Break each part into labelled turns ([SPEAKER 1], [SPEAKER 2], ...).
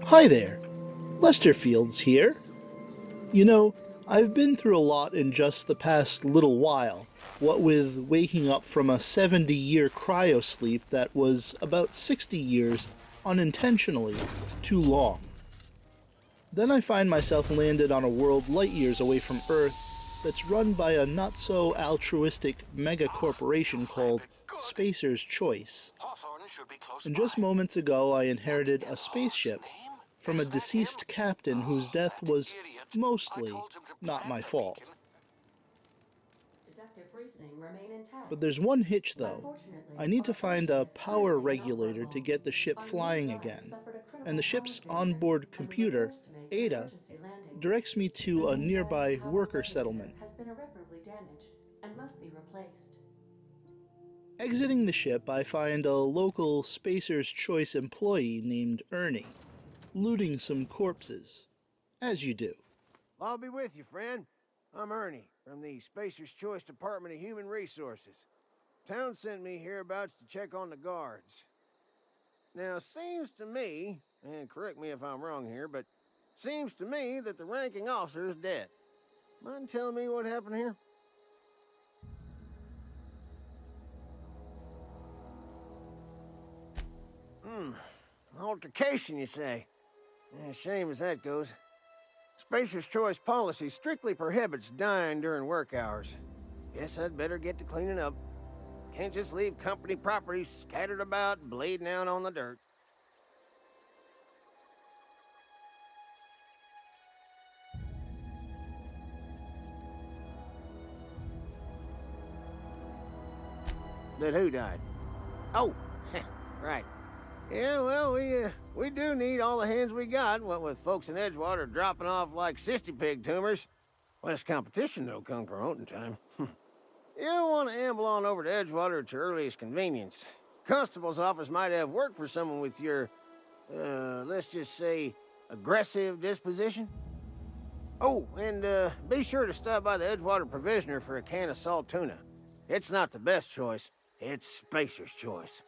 [SPEAKER 1] Hi there, Lesterfield's here. You know, I've been through a lot in just the past little while, what with waking up from a 70-year cryosleep that was about 60 years unintentionally too long. Then I find myself landed on a world light years away from Earth that's run by a not-so-altruistic mega-corporation called Spacer's Choice. And just moments ago I inherited a spaceship from a deceased captain whose death was mostly not my fault. But there's one hitch though. I need to find a power regulator to get the ship flying again, and the ship's onboard computer, Ada, directs me to a nearby worker settlement. Exiting the ship, I find a local Spacer's Choice employee named Ernie, looting some corpses, as you do.
[SPEAKER 2] I'll be with you, friend. I'm Ernie, from the Spacer's Choice Department of Human Resources. Town sent me hereabouts to check on the guards. Now, seems to me, and correct me if I'm wrong here, but seems to me that the ranking officer is dead. Mind telling me what happened here? Altercation, you say? Yeah, shame as that goes. Spacer's Choice policy strictly prohibits dying during work hours. Guess I'd better get to cleaning up. Can't just leave company property scattered about, bleeding out on the dirt. That who died? Oh, right. Yeah, well, we do need all the hands we got, what with folks in Edgewater dropping off like cysty-pig tumors. Less competition, though, come promoting time. You don't want to amble on over to Edgewater at your earliest convenience. Constable's office might have work for someone with your, let's just say, aggressive disposition. Oh, and be sure to stop by the Edgewater Provisioner for a can of salt tuna. It's not the best choice, it's Spacer's Choice.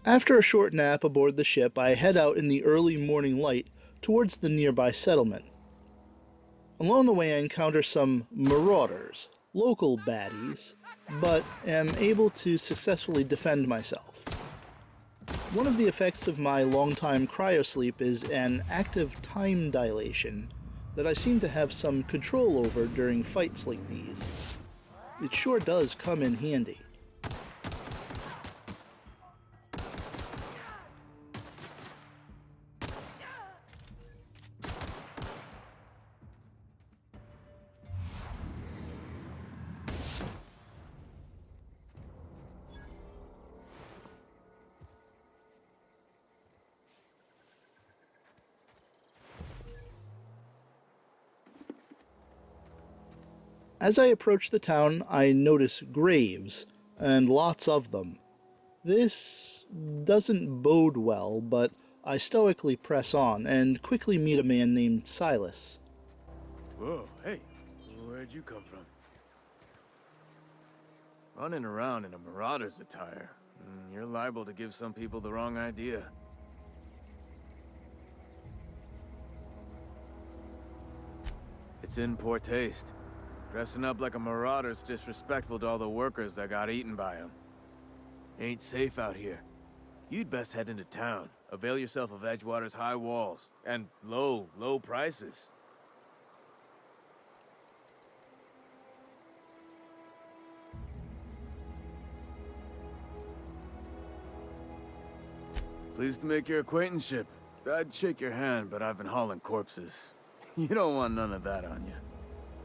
[SPEAKER 1] After a short nap aboard the ship, I head out in the early morning light towards the nearby settlement. Along the way I encounter some Marauders, local baddies, but am able to successfully defend myself. One of the effects of my long-time cryosleep is an active time dilation that I seem to have some control over during fights like these. It sure does come in handy. As I approach the town, I notice graves, and lots of them. This doesn't bode well, but I stoically press on and quickly meet a man named Silas.
[SPEAKER 3] Whoa, hey, where'd you come from? Running around in a Marauder's attire. You're liable to give some people the wrong idea. It's in poor taste. Dressing up like a Marauder's disrespectful to all the workers that got eaten by him. Ain't safe out here. You'd best head into town. Avail yourself of Edgewater's high walls. And low prices. Pleased to make your acquaintanceship. I'd shake your hand, but I've been hauling corpses. You don't want none of that on you.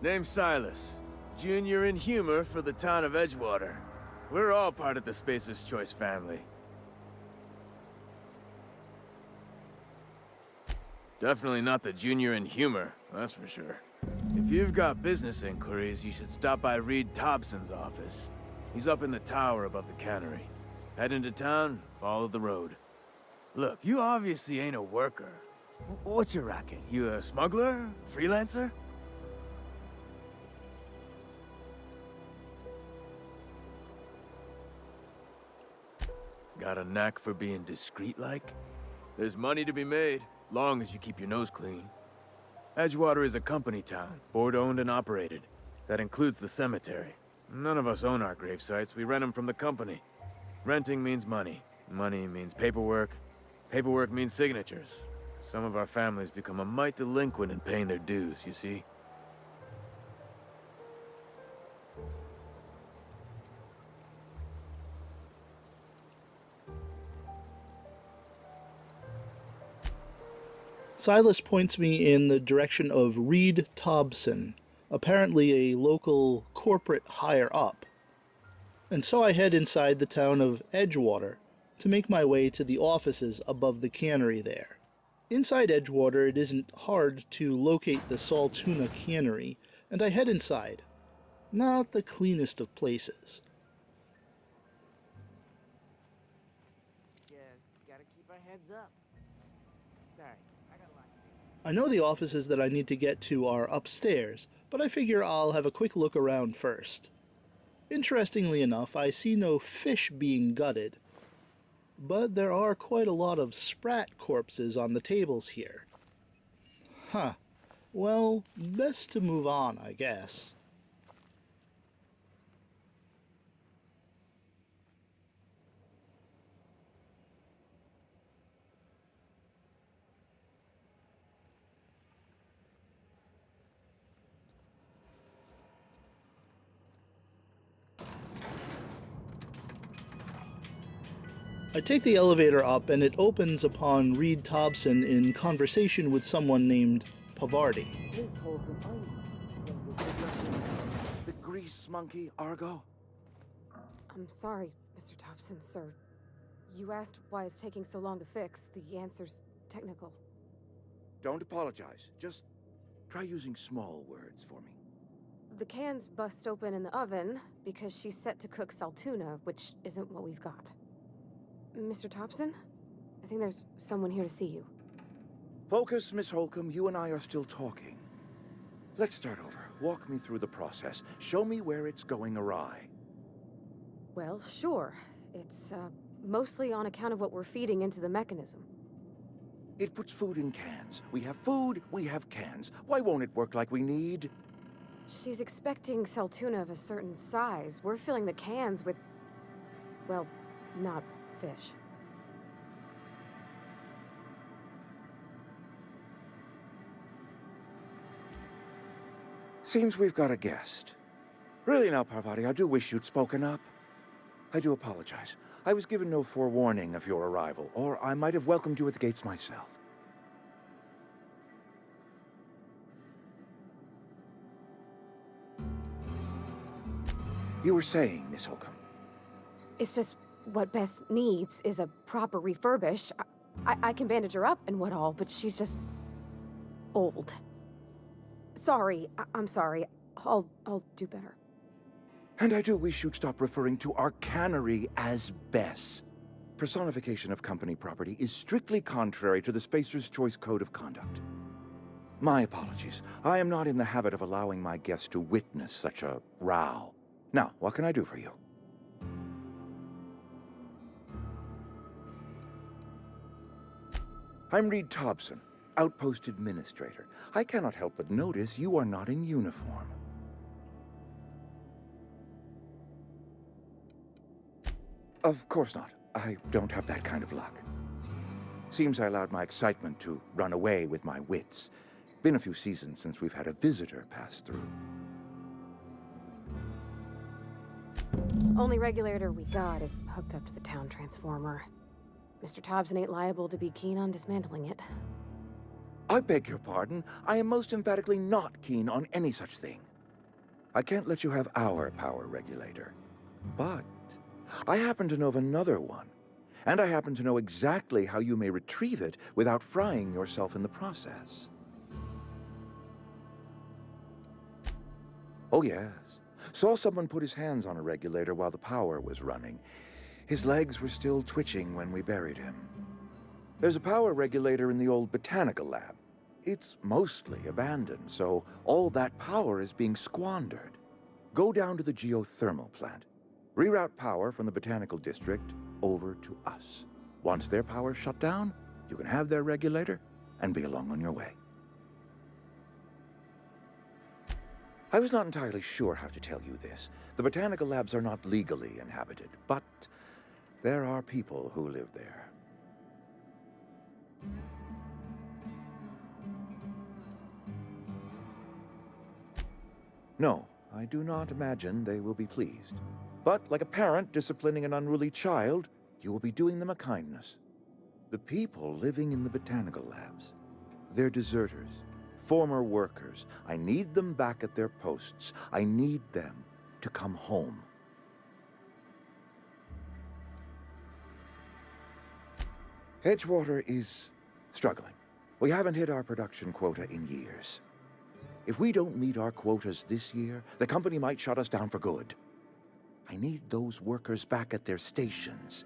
[SPEAKER 3] Name's Silas, Jr. in humor for the town of Edgewater. We're all part of the Spacer's Choice family. Definitely not the Junior in humor, that's for sure. If you've got business inquiries, you should stop by Reed Thompson's office. He's up in the tower above the cannery. Head into town, follow the road. Look, you obviously ain't a worker. What's your racket? You a smuggler? Freelancer? Got a knack for being discreet-like? There's money to be made, long as you keep your nose clean. Edgewater is a company town, board-owned and operated. That includes the cemetery. None of us own our grave sites, we rent them from the company. Renting means money. Money means paperwork. Paperwork means signatures. Some of our families become a mite delinquent in paying their dues, you see?
[SPEAKER 1] Silas points me in the direction of Reed Thompson, apparently a local corporate higher up. And so I head inside the town of Edgewater to make my way to the offices above the cannery there. Inside Edgewater, it isn't hard to locate the Saltuna cannery, and I head inside. Not the cleanest of places.
[SPEAKER 4] Just gotta keep our heads up. Sorry, I got a lot to do.
[SPEAKER 1] I know the offices that I need to get to are upstairs, but I figure I'll have a quick look around first. Interestingly enough, I see no fish being gutted, but there are quite a lot of sprat corpses on the tables here. Huh. Well, best to move on, I guess. I take the elevator up and it opens upon Reed Thompson in conversation with someone named Pavardi.
[SPEAKER 5] The grease monkey, Argo?
[SPEAKER 6] I'm sorry, Mr. Thompson, sir. You asked why it's taking so long to fix. The answer's technical.
[SPEAKER 5] Don't apologize. Just try using small words for me.
[SPEAKER 6] The can's bust open in the oven because she's set to cook saltuna, which isn't what we've got. Mr. Thompson? I think there's someone here to see you.
[SPEAKER 5] Focus, Miss Holcomb. You and I are still talking. Let's start over. Walk me through the process. Show me where it's going awry.
[SPEAKER 6] Well, sure. It's, mostly on account of what we're feeding into the mechanism.
[SPEAKER 5] It puts food in cans. We have food, we have cans. Why won't it work like we need?
[SPEAKER 6] She's expecting saltuna of a certain size. We're filling the cans with, well, not fish.
[SPEAKER 5] Seems we've got a guest. Really now, Parvati, I do wish you'd spoken up. I do apologize. I was given no forewarning of your arrival, or I might have welcomed you at the gates myself. You were saying, Miss Holcomb.
[SPEAKER 6] It's just what Bess needs is a proper refurbish. I can bandage her up and what all, but she's just old. Sorry, I'm sorry. I'll do better.
[SPEAKER 5] And I do wish you'd stop referring to our cannery as Bess. Personification of company property is strictly contrary to the Spacer's Choice Code of Conduct. My apologies. I am not in the habit of allowing my guests to witness such a row. Now, what can I do for you? I'm Reed Thompson, Outpost Administrator. I cannot help but notice you are not in uniform. Of course not. I don't have that kind of luck. Seems I allowed my excitement to run away with my wits. Been a few seasons since we've had a visitor pass through.
[SPEAKER 6] Only regulator we got is hooked up to the town transformer. Mr. Thompson ain't liable to be keen on dismantling it.
[SPEAKER 5] I beg your pardon. I am most emphatically not keen on any such thing. I can't let you have our power regulator. But I happen to know of another one. And I happen to know exactly how you may retrieve it without frying yourself in the process. Oh yes, Saw someone put his hands on a regulator while the power was running. His legs were still twitching when we buried him. There's a power regulator in the old Botanical Lab. It's mostly abandoned, so all that power is being squandered. Go down to the geothermal plant. Reroute power from the Botanical District over to us. Once their power's shut down, you can have their regulator and be along on your way. I was not entirely sure how to tell you this. The Botanical Labs are not legally inhabited, but there are people who live there. No, I do not imagine they will be pleased. But like a parent disciplining an unruly child, you will be doing them a kindness. The people living in the Botanical Labs, they're deserters, former workers. I need them back at their posts. I need them to come home. Edgewater is struggling. We haven't hit our production quota in years. If we don't meet our quotas this year, the company might shut us down for good. I need those workers back at their stations.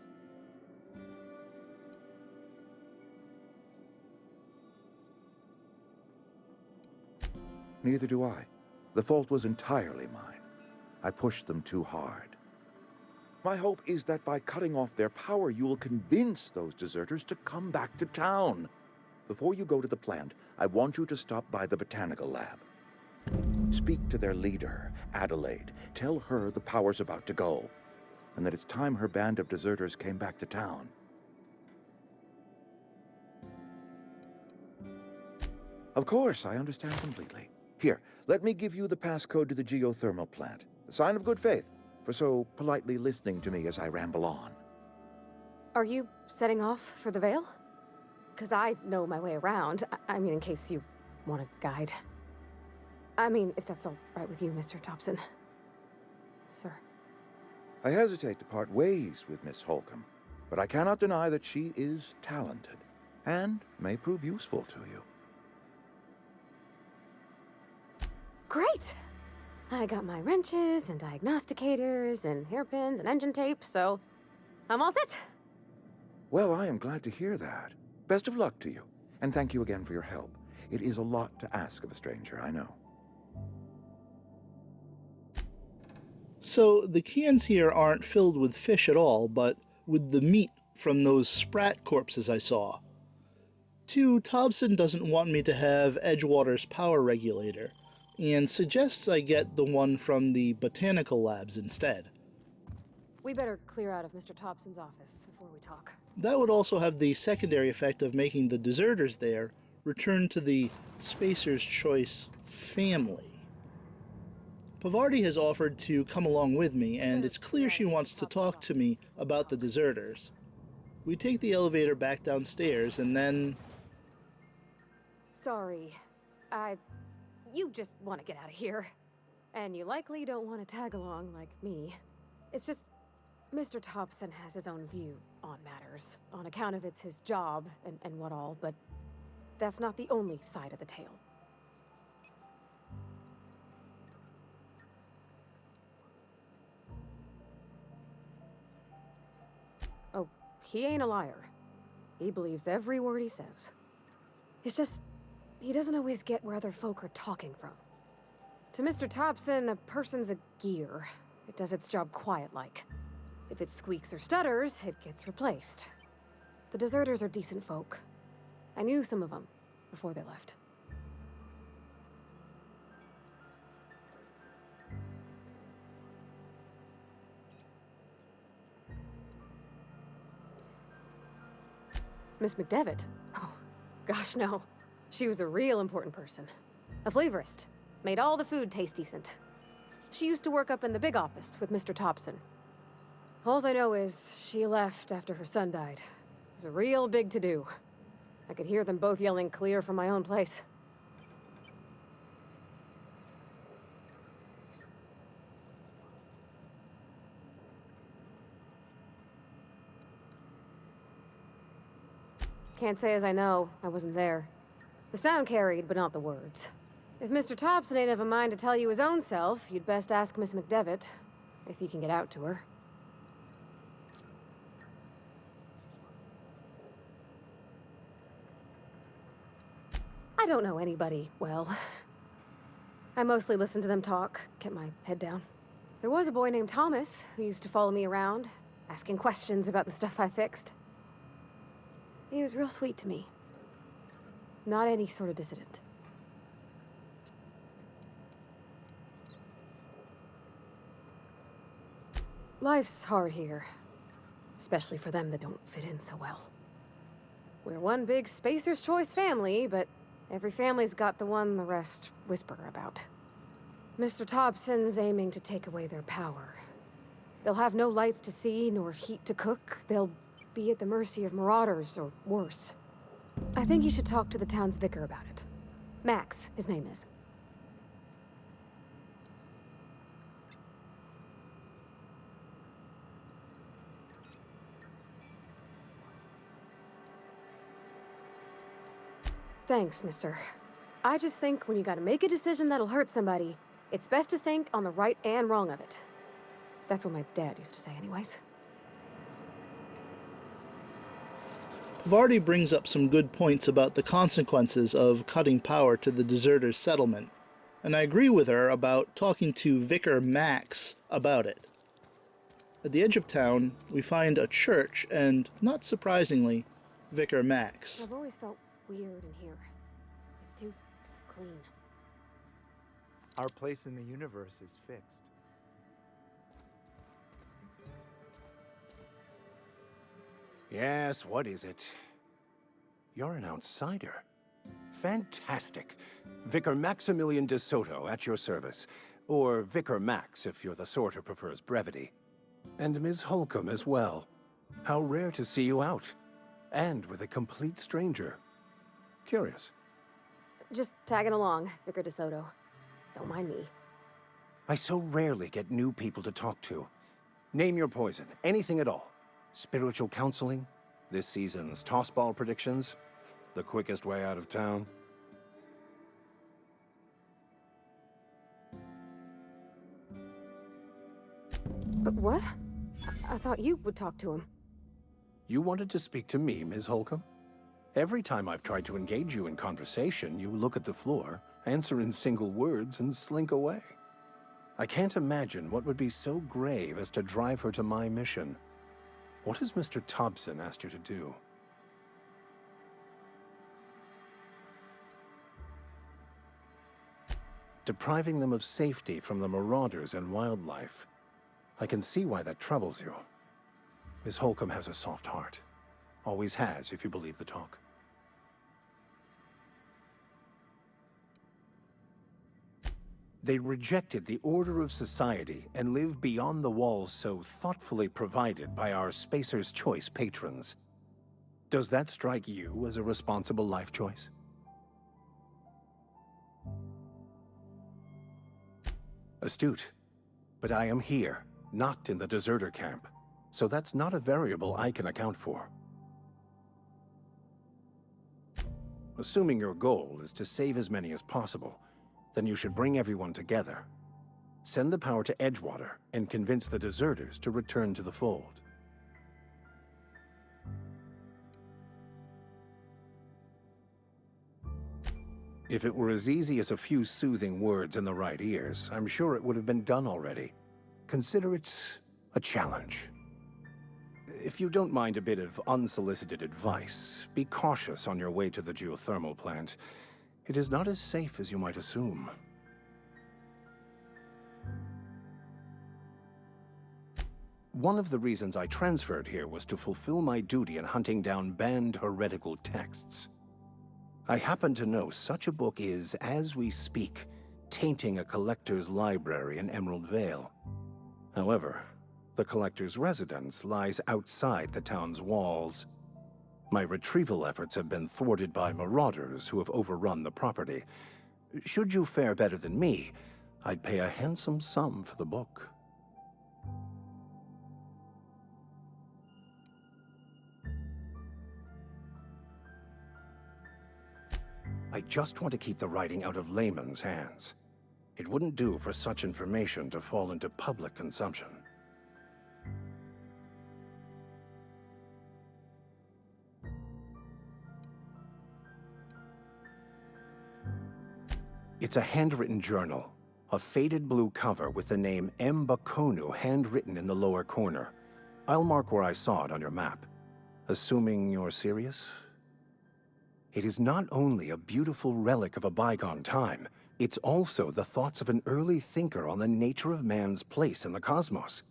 [SPEAKER 5] Neither do I. The fault was entirely mine. I pushed them too hard. My hope is that by cutting off their power, you will convince those deserters to come back to town. Before you go to the plant, I want you to stop by the Botanical Lab. Speak to their leader, Adelaide. Tell her the power's about to go, and that it's time her band of deserters came back to town. Of course, I understand completely. Here, let me give you the passcode to the geothermal plant. A sign of good faith, for so politely listening to me as I ramble on.
[SPEAKER 6] Are you setting off for the Vale? Because I know my way around. I mean, in case you want a guide. I mean, if that's all right with you, Mr. Thompson. Sir.
[SPEAKER 5] I hesitate to part ways with Miss Holcomb, but I cannot deny that she is talented, and may prove useful to you.
[SPEAKER 6] Great! I got my wrenches and diagnosticators and hairpins and engine tape, so I'm all set.
[SPEAKER 5] Well, I am glad to hear that. Best of luck to you, and thank you again for your help. It is a lot to ask of a stranger, I know.
[SPEAKER 1] So the cans here aren't filled with fish at all, but with the meat from those sprat corpses I saw. 2, Thompson doesn't want me to have Edgewater's power regulator, and suggests I get the one from the Botanical Labs instead.
[SPEAKER 6] We better clear out of Mr. Thompson's office before we talk.
[SPEAKER 1] That would also have the secondary effect of making the deserters there return to the Spacer's Choice family. Pavardi has offered to come along with me, and it's clear she wants to talk to me about the deserters. We take the elevator back downstairs, and then...
[SPEAKER 6] Sorry. You just want to get out of here. And you likely don't want to tag along like me. It's just... Mr. Thompson has his own view on matters, on account of it's his job and what all, but that's not the only side of the tale. Oh, he ain't a liar. He believes every word he says. It's just, he doesn't always get where other folk are talking from. To Mr. Thompson, a person's a gear. It does its job quiet-like. If it squeaks or stutters, it gets replaced. The deserters are decent folk. I knew some of them before they left. Miss McDevitt? Oh, gosh, no. She was a real important person. A flavorist. Made all the food taste decent. She used to work up in the big office with Mr. Thompson. All I know is she left after her son died. It was a real big to-do. I could hear them both yelling clear from my own place. Can't say as I know. I wasn't there. The sound carried, but not the words. If Mr. Thompson ain't of a mind to tell you his own self, you'd best ask Miss McDevitt, if you can get out to her. I don't know anybody well. I mostly listen to them talk, kept my head down. There was a boy named Thomas who used to follow me around, asking questions about the stuff I fixed. He was real sweet to me. Not any sort of dissident. Life's hard here, especially for them that don't fit in so well. We're one big Spacer's Choice family, but every family's got the one the rest whisper about. Mr. Thompson's aiming to take away their power. They'll have no lights to see, nor heat to cook. They'll be at the mercy of Marauders, or worse. I think you should talk to the town's vicar about it. Max, his name is. Thanks, mister. I just think when you gotta make a decision that'll hurt somebody, it's best to think on the right and wrong of it. That's what my dad used to say anyways.
[SPEAKER 1] Vardy brings up some good points about the consequences of cutting power to the deserters' settlement, and I agree with her about talking to Vicar Max about it. At the edge of town, we find a church and, not surprisingly, Vicar Max.
[SPEAKER 6] I've always felt weird in here. It's too clean.
[SPEAKER 7] Our place in the universe is fixed.
[SPEAKER 8] Yes, what is it? You're an outsider. Fantastic. Vicar Maximilian de Soto at your service. Or Vicar Max, if you're the sort who prefers brevity. And Ms. Holcomb as well. How rare to see you out. And with a complete stranger. Curious.
[SPEAKER 6] Just tagging along, Vicar DeSoto. Don't mind me.
[SPEAKER 8] I so rarely get new people to talk to. Name your poison, anything at all. Spiritual counseling? This season's tossball predictions? The quickest way out of town?
[SPEAKER 6] But what? I thought you would talk to him.
[SPEAKER 8] You wanted to speak to me, Ms. Holcomb? Every time I've tried to engage you in conversation, you look at the floor, answer in single words, and slink away. I can't imagine what would be so grave as to drive her to my mission. What has Mr. Thompson asked you to do? Depriving them of safety from the Marauders and wildlife. I can see why that troubles you. Miss Holcomb has a soft heart. Always has, if you believe the talk. They rejected the order of society and live beyond the walls so thoughtfully provided by our Spacer's Choice patrons. Does that strike you as a responsible life choice? Astute. But I am here, not in the deserter camp. So that's not a variable I can account for. Assuming your goal is to save as many as possible, then you should bring everyone together. Send the power to Edgewater and convince the deserters to return to the fold. If it were as easy as a few soothing words in the right ears, I'm sure it would have been done already. Consider it a challenge. If you don't mind a bit of unsolicited advice, be cautious on your way to the geothermal plant. It is not as safe as you might assume. One of the reasons I transferred here was to fulfill my duty in hunting down banned heretical texts. I happen to know such a book is, as we speak, tainting a collector's library in Emerald Vale. However, the collector's residence lies outside the town's walls. My retrieval efforts have been thwarted by Marauders who have overrun the property. Should you fare better than me, I'd pay a handsome sum for the book. I just want to keep the writing out of layman's hands. It wouldn't do for such information to fall into public consumption. It's a handwritten journal, a faded blue cover with the name M. Bakonu handwritten in the lower corner. I'll mark where I saw it on your map. Assuming you're serious? It is not only a beautiful relic of a bygone time, it's also the thoughts of an early thinker on the nature of man's place in the cosmos.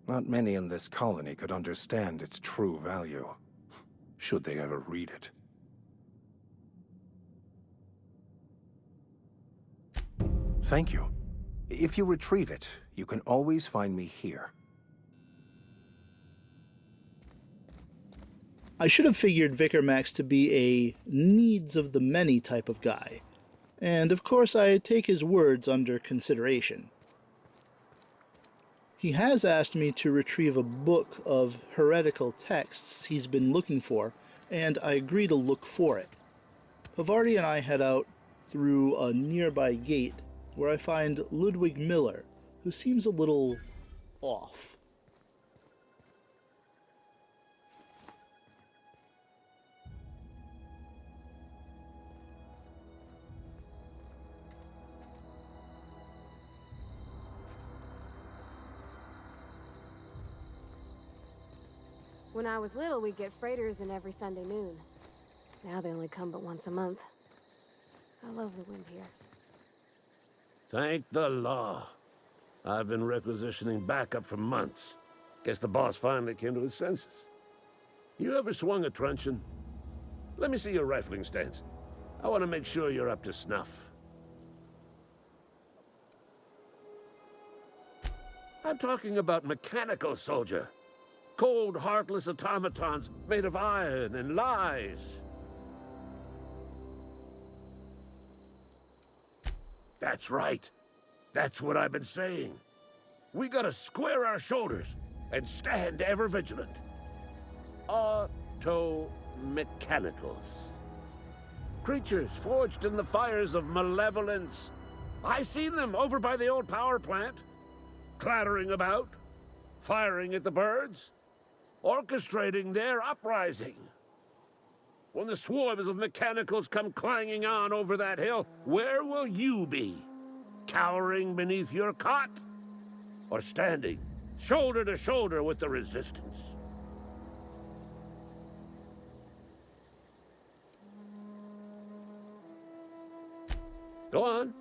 [SPEAKER 8] Not many in this colony could understand its true value, should they ever read it. Thank you. If you retrieve it, you can always find me here.
[SPEAKER 1] I should have figured Vicar Max to be a needs-of-the-many type of guy, and of course I take his words under consideration. He has asked me to retrieve a book of heretical texts he's been looking for, and I agree to look for it. Pavardi and I head out through a nearby gate where I find Ludwig Miller, who seems a little off.
[SPEAKER 6] When I was little, we'd get freighters in every Sunday noon. Now they only come but once a month. I love the wind here.
[SPEAKER 9] Thank the law. I've been requisitioning backup for months. Guess the boss finally came to his senses. You ever swung a truncheon? Let me see your rifling stance. I want to make sure you're up to snuff. I'm talking about mechanical soldier. Cold, heartless automatons made of iron and lies. That's right. That's what I've been saying. We gotta square our shoulders and stand ever vigilant. Auto-mechanicals. Creatures forged in the fires of malevolence. I seen them over by the old power plant, clattering about, firing at the birds, orchestrating their uprising. When the swarms of mechanicals come clanging on over that hill, where will you be? Cowering beneath your cot? Or standing shoulder to shoulder with the resistance? Go on.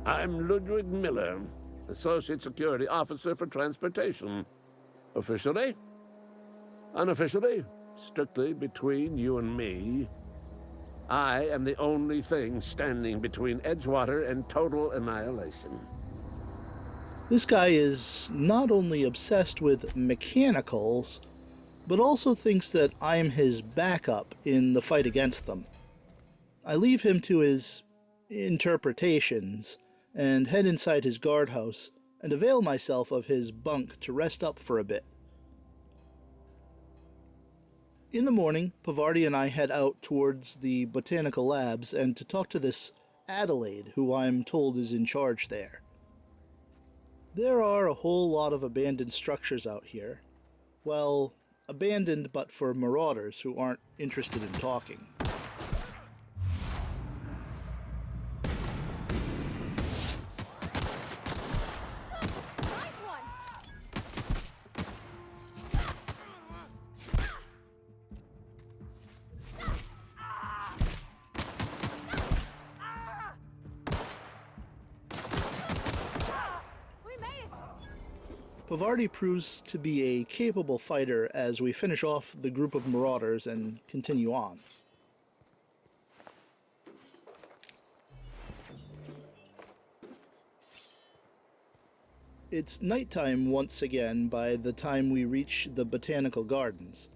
[SPEAKER 9] I'm Ludwig Miller, Associate Security Officer for Transportation. Officially? Unofficially? Strictly between you and me. I am the only thing standing between Edgewater and total annihilation.
[SPEAKER 1] This guy is not only obsessed with mechanicals, but also thinks that I'm his backup in the fight against them. I leave him to his interpretations and head inside his guardhouse and avail myself of his bunk to rest up for a bit. In the morning, Pavardi and I head out towards the Botanical Labs and to talk to this Adelaide, who I'm told is in charge there. There are a whole lot of abandoned structures out here. Well, abandoned but for Marauders who aren't interested in talking. Pavardi proves to be a capable fighter as we finish off the group of Marauders and continue on. It's nighttime once again by the time we reach the Botanical Gardens.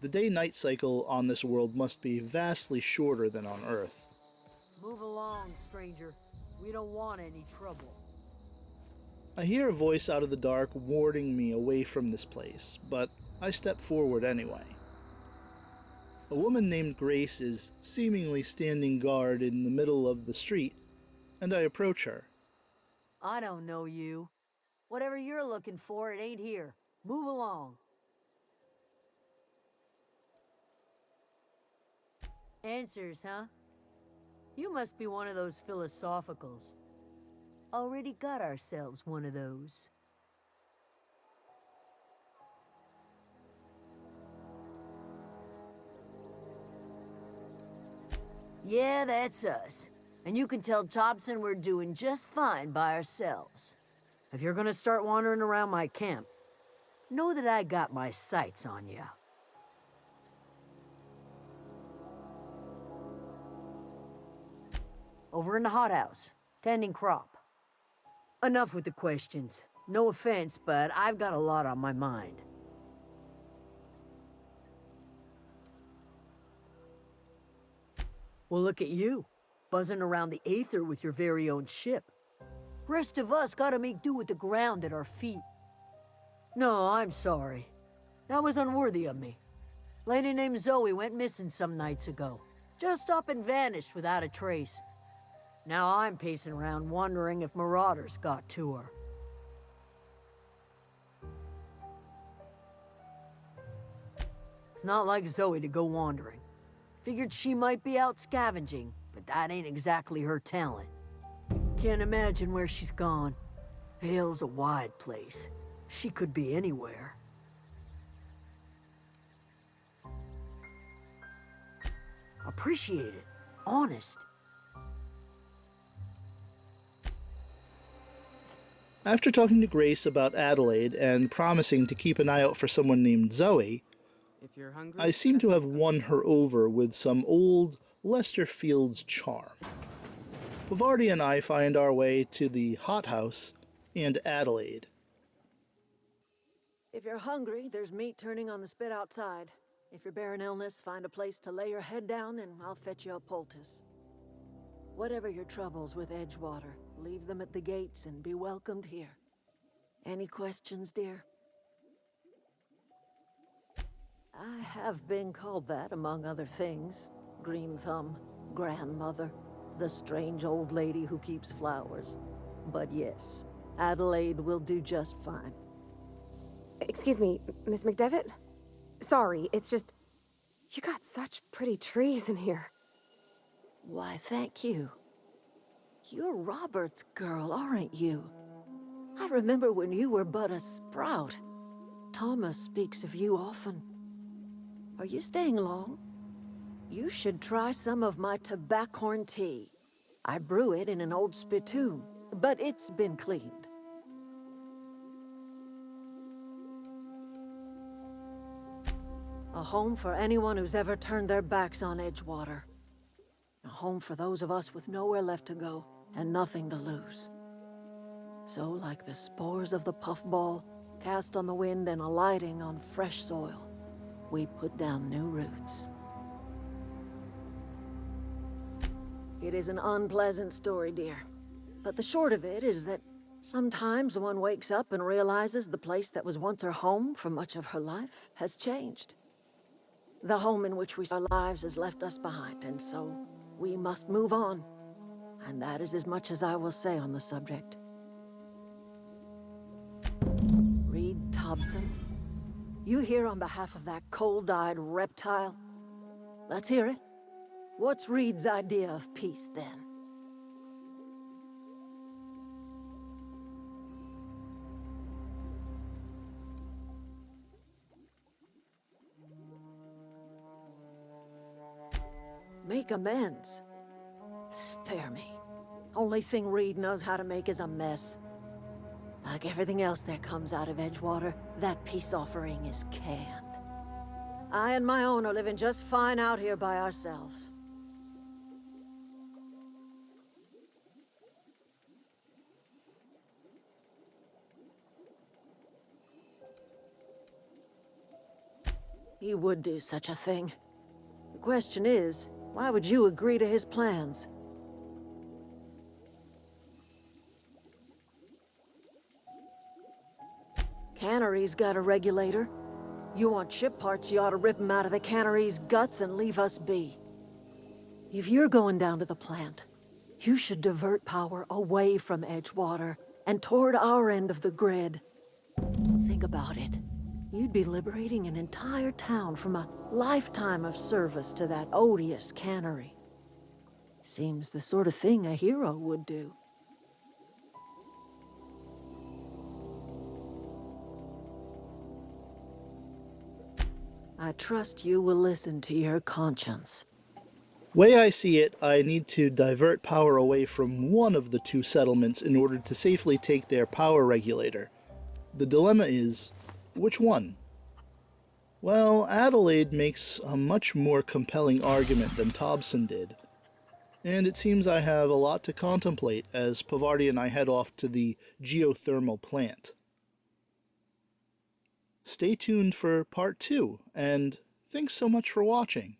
[SPEAKER 1] The day-night cycle on this world must be vastly shorter than on Earth.
[SPEAKER 4] Move along, stranger. We don't want any trouble.
[SPEAKER 1] I hear a voice out of the dark warning me away from this place, but I step forward anyway. A woman named Grace is seemingly standing guard in the middle of the street, and I approach her.
[SPEAKER 10] I don't know you. Whatever you're looking for, it ain't here. Move along. Answers, huh? You must be one of those philosophicals. Already got ourselves one of those. Yeah, that's us. And you can tell Thompson we're doing just fine by ourselves. If you're gonna start wandering around my camp, know that I got my sights on you. Over in the hothouse, tending crop. Enough with the questions. No offense, but I've got a lot on my mind. Well, look at you, buzzing around the aether with your very own ship. Rest of us gotta make do with the ground at our feet. No, I'm sorry. That was unworthy of me. Lady named Zoe went missing some nights ago. Just up and vanished without a trace. Now I'm pacing around wondering if Marauders got to her. It's not like Zoe to go wandering. Figured she might be out scavenging, but that ain't exactly her talent. Can't imagine where she's gone. Vale's a wide place. She could be anywhere. Appreciate it. Honest.
[SPEAKER 1] After talking to Grace about Adelaide and promising to keep an eye out for someone named Zoe,
[SPEAKER 4] If you're hungry,
[SPEAKER 1] I seem to have won her over with some old Lester Fields charm. Bavardi and I find our way to the hothouse and Adelaide.
[SPEAKER 11] If you're hungry, there's meat turning on the spit outside. If you're bearing illness, find a place to lay your head down and I'll fetch you a poultice. Whatever your troubles with Edgewater, leave them at the gates and be welcomed here. Any questions, dear? I have been called that, among other things. Green Thumb, grandmother, the strange old lady who keeps flowers. But yes, Adelaide will do just fine.
[SPEAKER 6] Excuse me, Miss McDevitt? Sorry, it's just... You got such pretty trees in here.
[SPEAKER 11] Why, thank you. You're Robert's girl, aren't you? I remember when you were but a sprout. Thomas speaks of you often. Are you staying long? You should try some of my tobaccorn tea. I brew it in an old spittoon, but it's been cleaned. A home for anyone who's ever turned their backs on Edgewater. A home for those of us with nowhere left to go and nothing to lose. So, like the spores of the puffball, cast on the wind and alighting on fresh soil, we put down new roots. It is an unpleasant story, dear. But the short of it is that sometimes one wakes up and realizes the place that was once her home for much of her life has changed. The home in which we saw our lives has left us behind, and so we must move on. And that is as much as I will say on the subject. Reed Hobson, you here on behalf of that cold-eyed reptile? Let's hear it. What's Reed's idea of peace, then? Make amends. Spare me. Only thing Reed knows how to make is a mess. Like everything else that comes out of Edgewater, that peace offering is canned. I and my own are living just fine out here by ourselves. He would do such a thing. The question is, why would you agree to his plans? Cannery's got a regulator.
[SPEAKER 10] You want chip parts, you ought to rip them out of the cannery's guts and leave us be. If you're going down to the plant, you should divert power away from Edgewater and toward our end of the grid. Think about it. You'd be liberating an entire town from a lifetime of service to that odious cannery. Seems the sort of thing a hero would do. I trust you will listen to your conscience.
[SPEAKER 1] Way I see it, I need to divert power away from one of the two settlements in order to safely take their power regulator. The dilemma is, which one? Well, Adelaide makes a much more compelling argument than Thompson did. And it seems I have a lot to contemplate as Pavardi and I head off to the geothermal plant. Stay tuned for part 2, and thanks so much for watching.